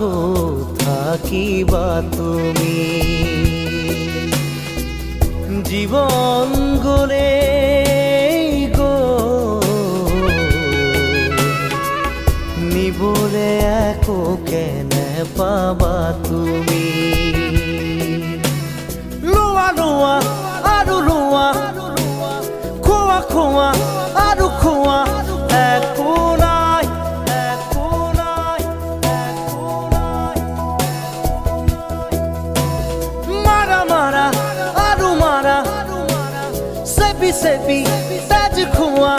আছো থাকিবা তুমি জীবন গলে গো নিবলে একো কেনে পাবা তুমি লোৱা লোৱা আৰু লোৱা খোৱা খোৱা আৰু খোৱা একো নাই একো নাই একো নাই মাৰা মাৰা আৰু মাৰা চেপি চেপি তেজ খোৱা